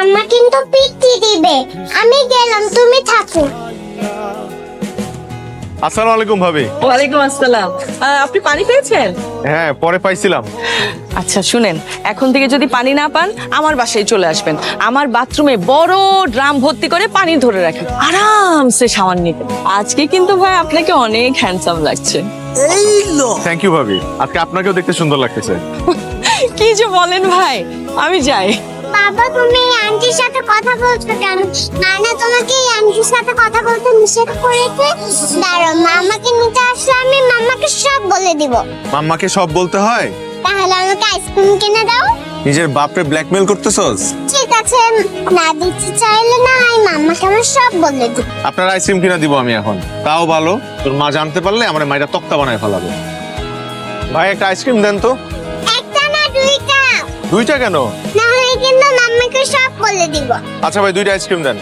মাম্মা কিন্তু পিটি দিবে। আমি গেলাম, তুমি থাকো। আসসালামু আলাইকুম ভাবি। ওয়ালাইকুম আসসালাম। আপনি পানি পেয়েছেন? হ্যাঁ, পরে পাইছিলাম। আচ্ছা শুনেন, এখন থেকে যদি পানি না পান আমার বাসায় চলে আসবেন। আমার বাথরুমে বড় ড্রাম ভর্তি করে পানি ধরে রাখেন, আরামসে শাওয়ার নিতে। আজকে কিন্তু ভাই আপনাকে অনেক হ্যান্ডসাম লাগছে। থ্যাংক ইউ ভাবি, আজকে আপনাকেও দেখতে সুন্দর লাগতেছে। কি যে বলেন ভাই, আমি যাই। বাবা, তুমি এই আন্টির সাথে কথা বলছো কেন? নানা তোমাকে এই আন্টির সাথে কথা বলতে নিষেধ করেছে। দাঁড়াও, মামাকে নিতে আসলে আমি মাম্মাকে সব বলে দিব। মাম্মাকে সব বলতে হয়? তাহলে আমাকে আইসক্রিম কিনে দাও। নিজের বাপরে ব্ল্যাকমেল করতেছস? ঠিক আছে, না দিতে চাইলে না, আমি মাম্মাকে আমার সব বলে দিব। আপনার আইসক্রিম কিনা দিব আমি এখন। তাও ভালো, তোর মা জানতে পারলে আমার মাইরা তক্তা বানায় ফেলাবে। ভাই একটা আইসক্রিম দেন তো। একটা না, দুইটা। দুইটা কেন? না হলে কিন্তু মাম্মাকে সব বলে দিব। আচ্ছা ভাই, দুইটা আইসক্রিম দেন।